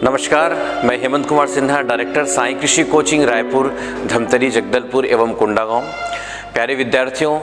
नमस्कार, मैं हेमंत कुमार सिन्हा, डायरेक्टर साई कृषि कोचिंग रायपुर, धमतरी, जगदलपुर एवं कोंडागांव। प्यारे विद्यार्थियों,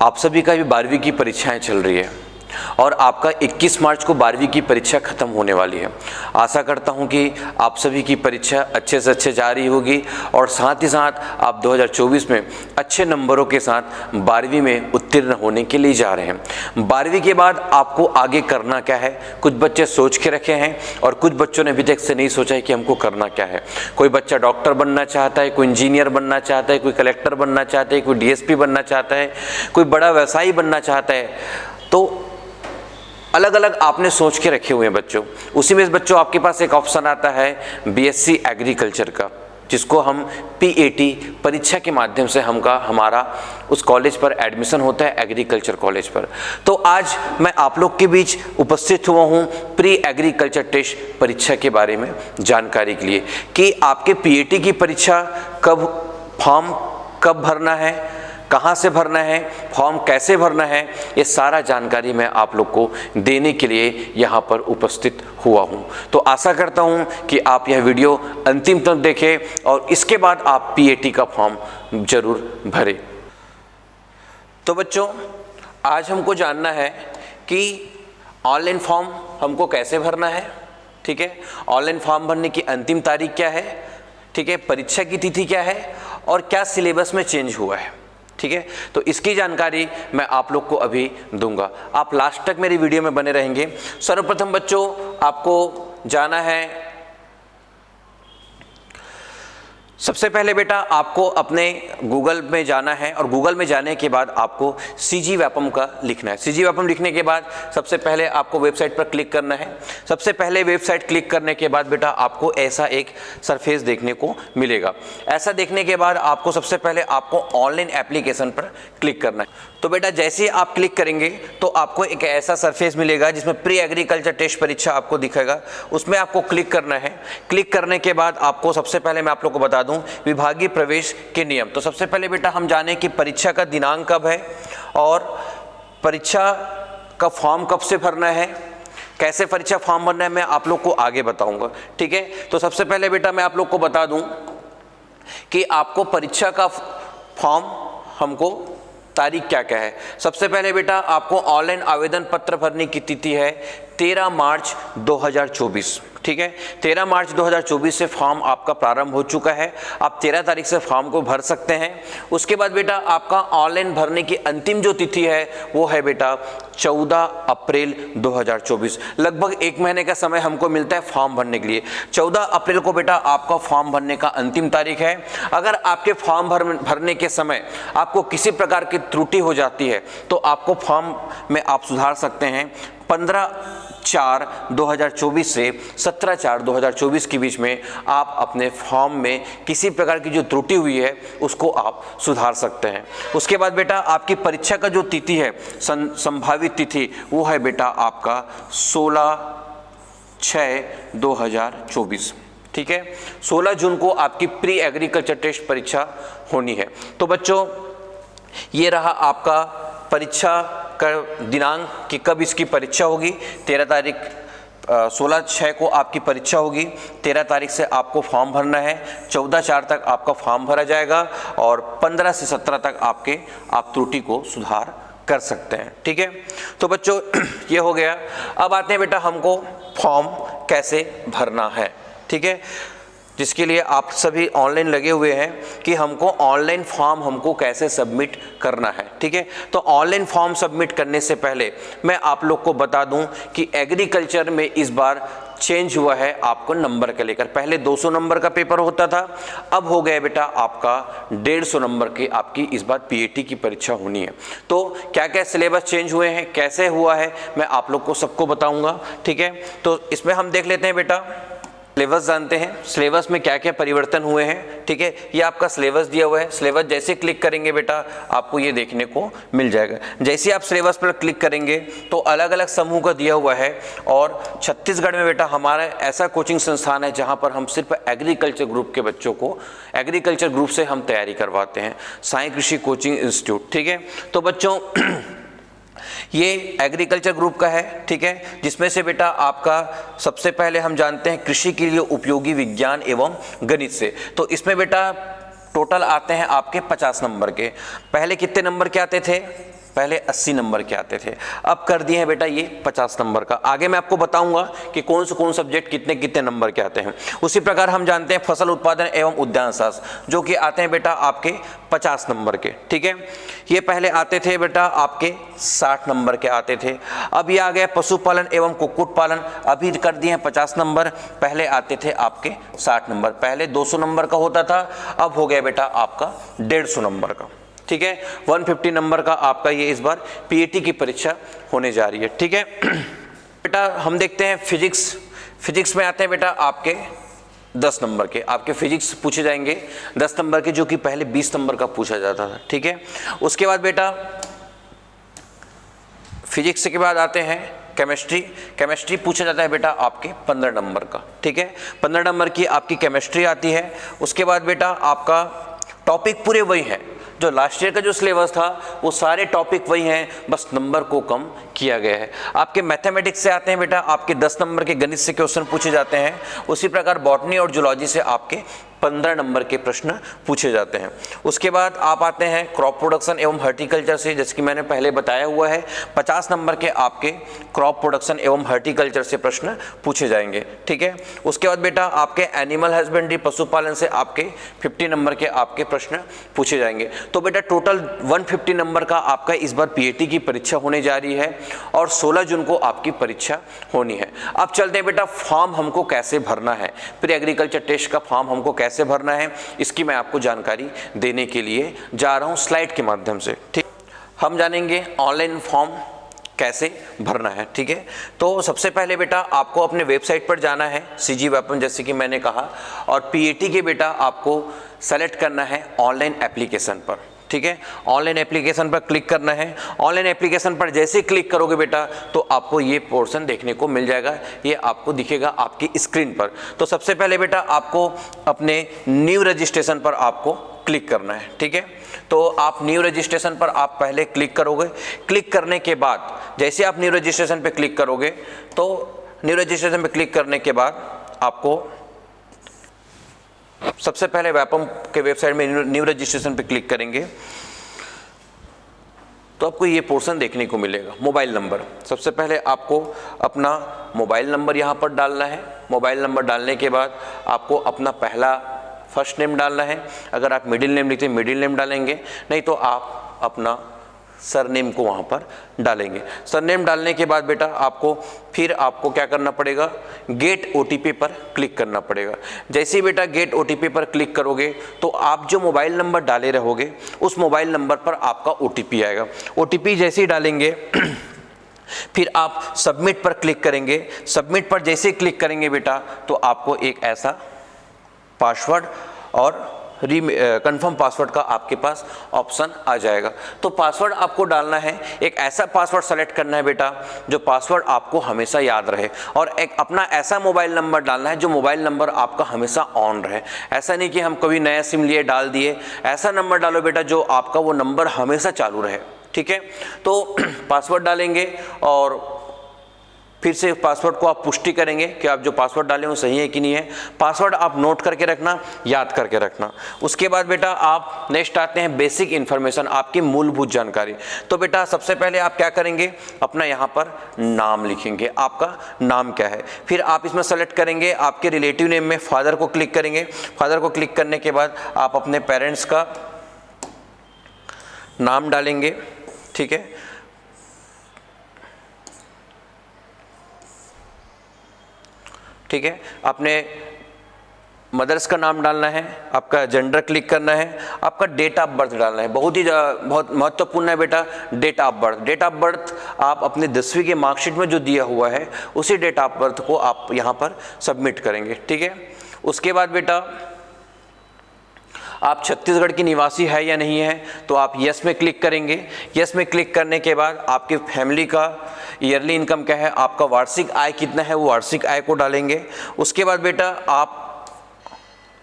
आप सभी का भी 12वीं की परीक्षाएं चल रही है और आपका 21 मार्च को 12वीं की परीक्षा खत्म होने वाली है। आशा करता हूं कि आप सभी की परीक्षा अच्छे से अच्छे जा रही होगी और साथ ही साथ आप 2024 में अच्छे नंबरों के साथ 12वीं में उत्तीर्ण होने के लिए जा रहे हैं। 12वीं के बाद आपको आगे करना क्या है, कुछ बच्चे सोच के रखे हैं और कुछ बच्चों ने अभी तक से नहीं सोचा है कि हमको करना क्या है। कोई बच्चा डॉक्टर बनना चाहता है, कोई इंजीनियर बनना चाहता है, कोई कलेक्टर बनना चाहता है, कोई डीएसपी बनना चाहता है, कोई बड़ा व्यवसायी बनना चाहता है। तो अलग अलग आपने सोच के रखे हुए हैं बच्चों। उसी में बच्चों आपके पास एक ऑप्शन आता है बीएससी एग्रीकल्चर का, जिसको हम पीएटी परीक्षा के माध्यम से हमारा उस कॉलेज पर एडमिशन होता है, एग्रीकल्चर कॉलेज पर। तो आज मैं आप लोग के बीच उपस्थित हुआ हूँ प्री एग्रीकल्चर टेस्ट परीक्षा के बारे में जानकारी के लिए कि आपके पीएटी की परीक्षा फॉर्म कब भरना है, कहाँ से भरना है, फॉर्म कैसे भरना है, ये सारा जानकारी मैं आप लोग को देने के लिए यहाँ पर उपस्थित हुआ हूँ। तो आशा करता हूँ कि आप यह वीडियो अंतिम तक देखें और इसके बाद आप पीएटी का फॉर्म जरूर भरें। तो बच्चों, आज हमको जानना है कि ऑनलाइन फॉर्म हमको कैसे भरना है। ठीक है, ऑनलाइन फॉर्म भरने की अंतिम तारीख क्या है, ठीक है, परीक्षा की तिथि क्या है और क्या सिलेबस में चेंज हुआ है। ठीक है, तो इसकी जानकारी मैं आप लोग को अभी दूंगा। आप लास्ट तक मेरी वीडियो में बने रहेंगे। सर्वप्रथम बच्चों, आपको जाना है, सबसे पहले बेटा आपको अपने गूगल में जाना है और गूगल में जाने के बाद आपको सीजी व्यापम का लिखना है। सीजी व्यापम लिखने के बाद सबसे पहले आपको वेबसाइट पर क्लिक करना है। सबसे पहले वेबसाइट क्लिक करने के बाद बेटा आपको ऐसा एक सरफेस देखने को मिलेगा। ऐसा देखने के बाद आपको सबसे पहले आपको ऑनलाइन एप्लीकेशन पर क्लिक करना है। तो बेटा जैसे ही आप क्लिक करेंगे तो आपको एक ऐसा सरफेस मिलेगा जिसमें प्री एग्रीकल्चर टेस्ट परीक्षा आपको दिखेगा, उसमें आपको क्लिक करना है। क्लिक करने के बाद आपको सबसे पहले मैं आप लोग को बता दूं विभागीय प्रवेश के नियम। तो सबसे पहले बेटा हम जाने कि परीक्षा का दिनांक कब है और परीक्षा का फॉर्म कब से भरना है, कैसे परीक्षा फॉर्म भरना है, मैं आप लोग को आगे बताऊंगा। ठीक है, तो सबसे पहले बेटा मैं आप लोग को बता दूं कि आपको परीक्षा का फॉर्म हमको तारीख क्या क्या है। सबसे पहले बेटा आपको ऑनलाइन आवेदन पत्र भरने की तिथि है 13 मार्च 2024। ठीक है, 13 मार्च 2024 से फॉर्म आपका प्रारंभ हो चुका है। आप 13 तारीख से फॉर्म को भर सकते हैं। उसके बाद बेटा आपका ऑनलाइन भरने की अंतिम जो तिथि है वो है बेटा 14 अप्रैल 2024। लगभग 1 महीने का समय हमको मिलता है फॉर्म भरने के लिए। 14 अप्रैल को बेटा आपका फॉर्म भरने का अंतिम तारीख है। अगर आपके फॉर्म भरने के समय आपको किसी प्रकार की त्रुटि हो जाती है तो आपको फॉर्म में आप सुधार सकते हैं। 15/4/2024 से 17/4/2024 के बीच में आप अपने फॉर्म में किसी प्रकार की जो त्रुटि हुई है उसको आप सुधार सकते हैं। उसके बाद बेटा आपकी परीक्षा का जो तिथि है, संभावित तिथि, वो है बेटा आपका 16/6/2024। ठीक है, 16 जून को आपकी प्री एग्रीकल्चर टेस्ट परीक्षा होनी है। तो बच्चों ये रहा आपका परीक्षा का दिनांक कि कब इसकी परीक्षा होगी। 13 तारीख 16/6 को आपकी परीक्षा होगी। 13 तारीख से आपको फॉर्म भरना है। 14/4 तक आपका फॉर्म भरा जाएगा और 15 से 17 तक आप त्रुटि को सुधार कर सकते हैं। ठीक है, तो बच्चों ये हो गया। अब आते हैं बेटा हमको फॉर्म कैसे भरना है। ठीक है, जिसके लिए आप सभी ऑनलाइन लगे हुए हैं कि हमको ऑनलाइन फॉर्म हमको कैसे सबमिट करना है। ठीक है, तो ऑनलाइन फॉर्म सबमिट करने से पहले मैं आप लोग को बता दूं कि एग्रीकल्चर में इस बार चेंज हुआ है आपको नंबर के लेकर। पहले 200 नंबर का पेपर होता था, अब हो गया बेटा आपका 150 नंबर की आपकी इस बार पीएटी की परीक्षा होनी है। तो क्या क्या सिलेबस चेंज हुए हैं, कैसे हुआ है, मैं आप लोग को सबको बताऊंगा। ठीक है, तो इसमें हम देख लेते हैं बेटा सिलेबस जानते हैं, सिलेबस में क्या क्या परिवर्तन हुए हैं। ठीक है, ये आपका सिलेबस दिया हुआ है। सिलेबस जैसे क्लिक करेंगे बेटा आपको ये देखने को मिल जाएगा। जैसे आप सिलेबस पर क्लिक करेंगे तो अलग अलग समूह का दिया हुआ है और छत्तीसगढ़ में बेटा हमारा ऐसा कोचिंग संस्थान है जहाँ पर हम सिर्फ एग्रीकल्चर ग्रुप के बच्चों को एग्रीकल्चर ग्रुप से हम तैयारी करवाते हैं, साई कृषि कोचिंग इंस्टीट्यूट। ठीक है, तो बच्चों ये एग्रीकल्चर ग्रुप का है, ठीक है, जिसमें से बेटा आपका सबसे पहले हम जानते हैं कृषि के लिए उपयोगी विज्ञान एवं गणित से। तो इसमें बेटा टोटल आते हैं आपके 50 नंबर के। पहले कितने नंबर के आते थे? पहले 80 नंबर के आते थे, अब कर दिए हैं बेटा ये 50 नंबर का। आगे मैं आपको बताऊंगा कि कौन से सब्जेक्ट कितने कितने नंबर के आते हैं। उसी प्रकार हम जानते हैं फसल उत्पादन एवं उद्यान शास्त्र, जो कि आते हैं बेटा आपके 50 नंबर के, ठीक है। ये पहले आते थे बेटा आपके 60 नंबर के आते थे। अब ये आ गया पशुपालन एवं कुक्कुट पालन, अभी कर दिए हैं 50 नंबर, पहले आते थे आपके 60 नंबर। पहले 200 नंबर का होता था, अब हो गया बेटा आपका 150 नंबर का, ठीक है। 150 नंबर का आपका ये इस बार पीएटी की परीक्षा होने जा रही है, ठीक है। बेटा हम देखते हैं फिजिक्स में आते हैं बेटा आपके 10 नंबर के, आपके फिजिक्स पूछे जाएंगे 10 नंबर के, जो कि पहले 20 नंबर का पूछा जाता था, ठीक है। उसके बाद बेटा फिजिक्स के बाद आते हैं केमिस्ट्री पूछा जाता है बेटा आपके 15 नंबर का, ठीक है। 15 नंबर की आपकी केमिस्ट्री आती है। उसके बाद बेटा आपका टॉपिक पूरे वही है, जो लास्ट ईयर का जो सिलेबस था वो सारे टॉपिक वही हैं, बस नंबर को कम किया गया है। आपके मैथमेटिक्स से आते हैं बेटा आपके 10 नंबर के गणित से क्वेश्चन पूछे जाते हैं। उसी प्रकार बॉटनी और जूलॉजी से आपके 15 नंबर के प्रश्न पूछे जाते हैं। उसके बाद आप आते हैं क्रॉप प्रोडक्शन एवं हॉर्टिकल्चर से, जैसे कि मैंने पहले बताया हुआ है 50 नंबर के आपके क्रॉप प्रोडक्शन एवं हॉर्टिकल्चर से प्रश्न पूछे जाएंगे, ठीक है। उसके बाद बेटा आपके एनिमल हस्बेंड्री पशुपालन से आपके 50 नंबर के आपके प्रश्न पूछे जाएंगे। तो बेटा टोटल 150 नंबर का आपका इस बार पीएटी की परीक्षा होने जा रही है और 16 जून को आपकी परीक्षा होनी है। अब चलते हैं बेटा फॉर्म हमको कैसे भरना है, प्री एग्रीकल्चर टेस्ट का फॉर्म हमको कैसे भरना है, इसकी मैं आपको जानकारी देने के लिए जा रहा हूं स्लाइड के माध्यम से, ठीक। हम जानेंगे ऑनलाइन फॉर्म कैसे भरना है, ठीक है। तो सबसे पहले बेटा आपको अपने वेबसाइट पर जाना है सीजी वेपन, जैसे कि मैंने कहा, और पीएटी के बेटा आपको सेलेक्ट करना है ऑनलाइन एप्लीकेशन पर, ठीक है। ऑनलाइन एप्लीकेशन पर क्लिक करना है। ऑनलाइन एप्लीकेशन पर जैसे क्लिक करोगे बेटा तो आपको ये पोर्शन देखने को मिल जाएगा, ये आपको दिखेगा आपकी स्क्रीन पर। तो सबसे पहले बेटा आपको अपने न्यू रजिस्ट्रेशन पर आपको क्लिक करना है, ठीक है। तो आप न्यू रजिस्ट्रेशन पर आप पहले क्लिक करोगे। क्लिक करने के बाद जैसे आप न्यू रजिस्ट्रेशन पर क्लिक करोगे तो न्यू रजिस्ट्रेशन पर क्लिक करने के बाद आपको सबसे पहले वेपम के वेबसाइट में न्यू रजिस्ट्रेशन पे क्लिक करेंगे तो आपको ये पोर्शन देखने को मिलेगा। मोबाइल नंबर, सबसे पहले आपको अपना मोबाइल नंबर यहाँ पर डालना है। मोबाइल नंबर डालने के बाद आपको अपना पहला फर्स्ट नेम डालना है। अगर आप मिडिल नेम लिखते हैं मिडिल नेम डालेंगे, नहीं तो आप अपना सरनेम को वहाँ पर डालेंगे। सरनेम डालने के बाद बेटा आपको क्या करना पड़ेगा, गेट ओटीपी पर क्लिक करना पड़ेगा। जैसे ही बेटा गेट ओटीपी पर क्लिक करोगे तो आप जो मोबाइल नंबर डाले रहोगे उस मोबाइल नंबर पर आपका ओटीपी आएगा। ओटीपी जैसे ही डालेंगे फिर आप सबमिट पर क्लिक करेंगे। सबमिट पर जैसे ही क्लिक करेंगे बेटा तो आपको एक ऐसा पासवर्ड और कंफर्म पासवर्ड का आपके पास ऑप्शन आ जाएगा। तो पासवर्ड आपको डालना है, एक ऐसा पासवर्ड सेलेक्ट करना है बेटा जो पासवर्ड आपको हमेशा याद रहे, और एक अपना ऐसा मोबाइल नंबर डालना है जो मोबाइल नंबर आपका हमेशा ऑन रहे। ऐसा नहीं कि हम कभी नया सिम लिए डाल दिए, ऐसा नंबर डालो बेटा जो आपका वो नंबर हमेशा चालू रहे, ठीक है। तो पासवर्ड डालेंगे और फिर से पासवर्ड को आप पुष्टि करेंगे कि आप जो पासवर्ड डाले वो सही है कि नहीं है। पासवर्ड आप नोट करके रखना, याद करके रखना। उसके बाद बेटा आप नेक्स्ट आते हैं बेसिक इन्फॉर्मेशन, आपकी मूलभूत जानकारी। तो बेटा सबसे पहले आप क्या करेंगे, अपना यहाँ पर नाम लिखेंगे, आपका नाम क्या है। फिर आप इसमें सेलेक्ट करेंगे आपके रिलेटिव नेम में फादर को क्लिक करेंगे। फादर को क्लिक करने के बाद आप अपने पेरेंट्स का नाम डालेंगे, ठीक है। ठीक है, अपने मदर्स का नाम डालना है, आपका जेंडर क्लिक करना है, आपका डेट ऑफ बर्थ डालना है। बहुत महत्वपूर्ण है बेटा date of birth. Date of birth आप अपने 10वीं के मार्कशीट में जो दिया हुआ है उसी डेट ऑफ बर्थ को आप यहाँ पर सबमिट करेंगे, ठीक है। उसके बाद बेटा आप छत्तीसगढ़ की निवासी है या नहीं है तो आप यस में क्लिक करेंगे। यस में क्लिक करने के बाद आपके फैमिली का ईयरली इनकम क्या है, आपका वार्षिक आय कितना है, वो वार्षिक आय को डालेंगे। उसके बाद बेटा आप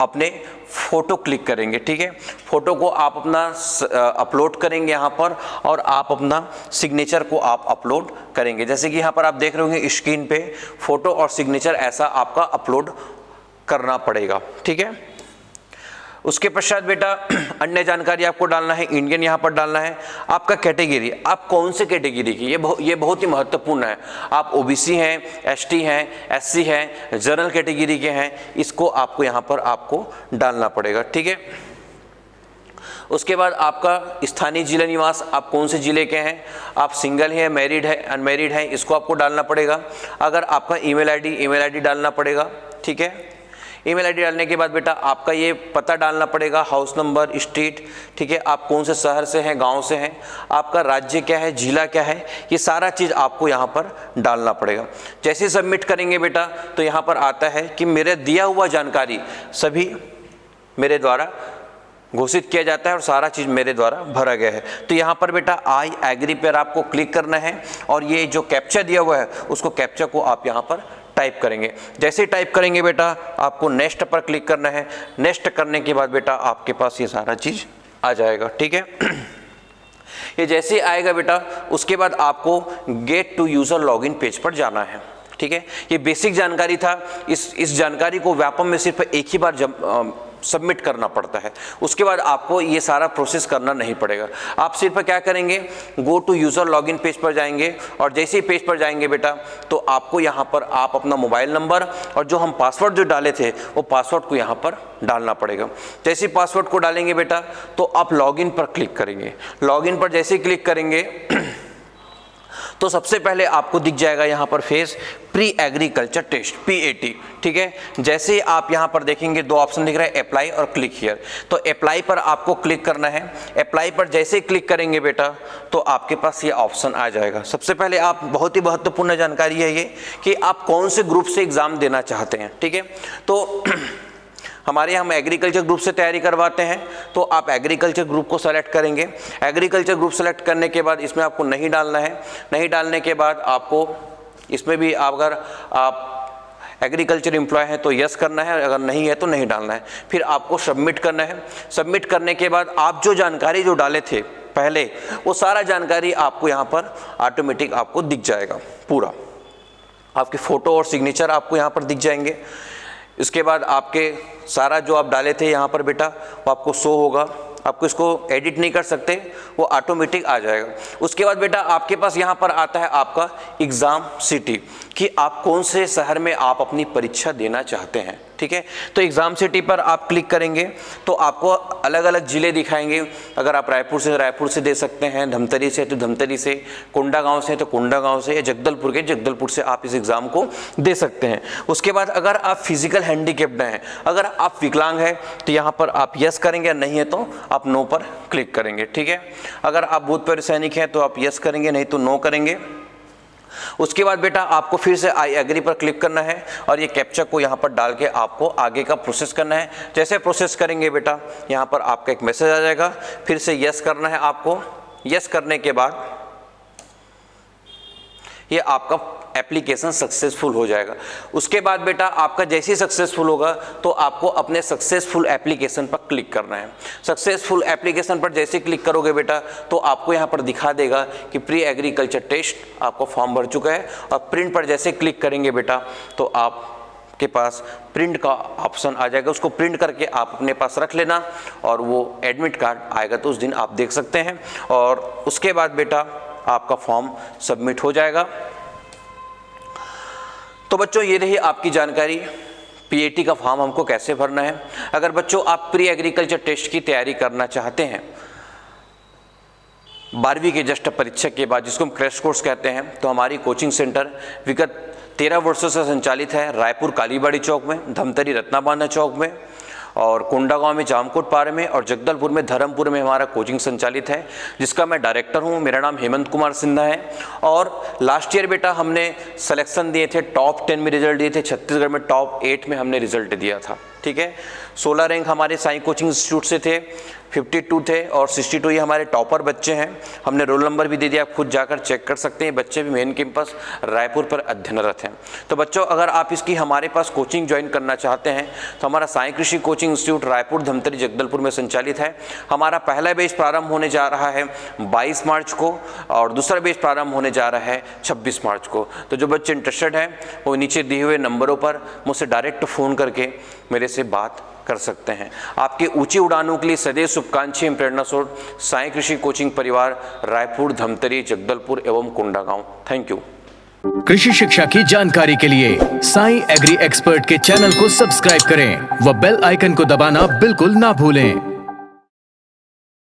अपने फ़ोटो क्लिक करेंगे, ठीक है। फ़ोटो को आप अपना अपलोड करेंगे यहाँ पर, और आप अपना सिग्नेचर को आप अपलोड करेंगे। जैसे कि यहाँ पर आप देख रहे होंगे स्क्रीन पे फ़ोटो और सिग्नेचर ऐसा आपका अपलोड करना पड़ेगा, ठीक है। उसके पश्चात बेटा अन्य जानकारी आपको डालना है, इंडियन यहाँ पर डालना है, आपका कैटेगरी, आप कौन से कैटेगरी की, ये बहुत ही महत्वपूर्ण है। आप ओबीसी हैं, एसटी हैं, एससी हैं, जनरल कैटेगरी के हैं, इसको आपको यहाँ पर आपको डालना पड़ेगा, ठीक है। उसके बाद आपका स्थानीय जिला निवास, आप कौन से जिले के हैं, आप सिंगल हैं, मैरिड है, अनमैरिड हैं, इसको आपको डालना पड़ेगा। अगर आपका ईमेल आईडी डालना पड़ेगा, ठीक है। ईमेल आईडी डालने के बाद बेटा आपका ये पता डालना पड़ेगा, हाउस नंबर, स्ट्रीट, ठीक है। आप कौन से शहर से हैं, गांव से हैं, आपका राज्य क्या है, जिला क्या है, ये सारा चीज़ आपको यहाँ पर डालना पड़ेगा। जैसे सबमिट करेंगे बेटा तो यहाँ पर आता है कि मेरे दिया हुआ जानकारी सभी मेरे द्वारा घोषित किया जाता है और सारा चीज़ मेरे द्वारा भरा गया है। तो यहाँ पर बेटा आई एग्री पर आपको क्लिक करना है, और ये जो कैप्चा दिया हुआ है उसको कैप्चा को आप यहाँ पर टाइप करेंगे। जैसे ही टाइप करेंगे बेटा आपको नेक्स्ट पर क्लिक करना है। नेक्स्ट करने के बाद बेटा आपके पास ये सारा चीज़ आ जाएगा, ठीक है। ये जैसे ही आएगा बेटा उसके बाद आपको get to user login page पर जाना है, ठीक है। ये बेसिक जानकारी था। इस जानकारी को व्यापम में सिर्फ एक ही बार सबमिट करना पड़ता है। उसके बाद आपको ये सारा प्रोसेस करना नहीं पड़ेगा। आप सिर्फ क्या करेंगे, go to user login page पर जाएंगे, और जैसे ही पेज पर जाएंगे बेटा तो आपको यहाँ पर आप अपना मोबाइल नंबर और जो हम पासवर्ड जो डाले थे वो पासवर्ड को यहाँ पर डालना पड़ेगा। जैसे ही पासवर्ड को डालेंगे बेटा तो आप लॉगिन पर क्लिक करेंगे। लॉगिन पर जैसे ही क्लिक करेंगे तो सबसे पहले आपको दिख जाएगा यहाँ पर face pre agriculture test, PAT, ठीक है। जैसे आप यहाँ पर देखेंगे दो ऑप्शन दिख रहा है, अप्लाई और क्लिक हियर। तो अप्लाई पर आपको क्लिक करना है। अप्लाई पर जैसे ही क्लिक करेंगे बेटा तो आपके पास ये ऑप्शन आ जाएगा। सबसे पहले आप, बहुत ही महत्वपूर्ण जानकारी है ये, कि आप कौन से ग्रुप से एग्जाम देना चाहते हैं, ठीक है। तो हमारे यहाँ हम एग्रीकल्चर ग्रुप से तैयारी करवाते हैं, तो आप एग्रीकल्चर ग्रुप को सेलेक्ट करेंगे। एग्रीकल्चर ग्रुप सेलेक्ट करने के बाद इसमें आपको नहीं डालना है। नहीं डालने के बाद आपको इसमें भी अगर आप एग्रीकल्चर एम्प्लॉय हैं तो यस करना है, अगर नहीं है तो नहीं डालना है। फिर आपको सबमिट करना है। सबमिट करने के बाद आप जो जानकारी जो डाले थे पहले, वो सारा जानकारी आपको यहाँ पर ऑटोमेटिक आपको दिख जाएगा। पूरा आपके फ़ोटो और सिग्नेचर आपको यहाँ पर दिख जाएंगे। इसके बाद आपके सारा जो आप डाले थे यहाँ पर बेटा वो आपको शो होगा। आपको इसको एडिट नहीं कर सकते, वो ऑटोमेटिक आ जाएगा। उसके बाद बेटा आपके पास यहाँ पर आता है आपका एग्ज़ाम सिटी, कि आप कौन से शहर में आप अपनी परीक्षा देना चाहते हैं, ठीक है। तो एग्ज़ाम सिटी पर आप क्लिक करेंगे तो आपको अलग अलग ज़िले दिखाएंगे। अगर आप रायपुर से दे सकते हैं, धमतरी से तो धमतरी से, कोंडागांव से तो कोंडागांव से, या जगदलपुर से आप इस एग्ज़ाम को दे सकते हैं। उसके बाद अगर आप फिजिकल हैंडीकैप्ड हैं, अगर आप विकलांग हैं तो यहाँ पर आप यस करेंगे, नहीं है तो आप नो पर क्लिक करेंगे, ठीक है। अगर आप भूतपूर्व सैनिक हैं तो आप यस करेंगे, नहीं तो नो करेंगे। उसके बाद बेटा आपको फिर से आई एग्री पर क्लिक करना है, और ये कैप्चा को यहाँ पर डाल के आपको आगे का प्रोसेस करना है। जैसे प्रोसेस करेंगे बेटा यहाँ पर आपका एक मैसेज आ जाएगा, फिर से यस करना है आपको। यस करने के बाद ये आपका एप्लीकेशन सक्सेसफुल हो जाएगा। उसके बाद बेटा आपका जैसे ही सक्सेसफुल होगा तो आपको अपने सक्सेसफुल एप्लीकेशन पर क्लिक करना है। सक्सेसफुल एप्लीकेशन पर जैसे क्लिक करोगे बेटा तो आपको यहाँ पर दिखा देगा कि प्री एग्रीकल्चर टेस्ट आपका फॉर्म भर चुका है, और प्रिंट पर जैसे क्लिक करेंगे बेटा तो आप के पास प्रिंट का ऑप्शन आ जाएगा। उसको प्रिंट करके आप अपने पास रख लेना, और वो एडमिट कार्ड आएगा तो उस दिन आप देख सकते हैं। और उसके बाद बेटा आपका फॉर्म सबमिट हो जाएगा। तो बच्चों ये रही आपकी जानकारी, PAT का फॉर्म हमको कैसे भरना है। अगर बच्चों आप प्री एग्रीकल्चर टेस्ट की तैयारी करना चाहते हैं 12वीं के जस्ट परीक्षा के बाद, जिसको हम क्रैश कोर्स कहते हैं, तो हमारी कोचिंग सेंटर विगत 13 वर्षों से संचालित है। रायपुर कालीबाड़ी चौक में, धमतरी रत्नाबांधा चौक में, और कोंडागांव में जामकोट पारे में, और जगदलपुर में धर्मपुर में हमारा कोचिंग संचालित है, जिसका मैं डायरेक्टर हूं। मेरा नाम हेमंत कुमार सिन्हा है। और लास्ट ईयर बेटा हमने सिलेक्शन दिए थे, टॉप 10 में रिजल्ट दिए थे, छत्तीसगढ़ में टॉप 8 में हमने रिजल्ट दिया था। ठीक है। 16 रैंक हमारे साई कोचिंग इंस्टीट्यूट से थे, 52 थे और 62 ये हमारे टॉपर बच्चे हैं। हमने रोल नंबर भी दे दिया, आप खुद जाकर चेक कर सकते हैं। बच्चे भी मेन कैंपस रायपुर पर अध्ययनरत हैं। तो बच्चों, अगर आप इसकी हमारे पास कोचिंग ज्वाइन करना चाहते हैं तो हमारा साई कृषि कोचिंग इंस्टीट्यूट रायपुर, धमतरी, जगदलपुर में संचालित है। हमारा पहला बैच प्रारंभ होने जा रहा है 22 मार्च को और दूसरा बैच प्रारंभ होने जा रहा है 26 मार्च को। तो जो बच्चे इंटरेस्टेड हैं वो नीचे दिए हुए नंबरों पर मुझसे डायरेक्ट फ़ोन करके मेरे से बात कर सकते हैं। आपके ऊंची उड़ानों के लिए सदैव शुभकांक्षी एवं प्रेरणा स्रोत साई कृषि कोचिंग परिवार रायपुर, धमतरी, जगदलपुर एवं कोंडागांव। Thank you. कृषि शिक्षा की जानकारी के लिए साई एग्री एक्सपर्ट के चैनल को सब्सक्राइब करें व बेल आइकन को दबाना बिल्कुल ना भूलें।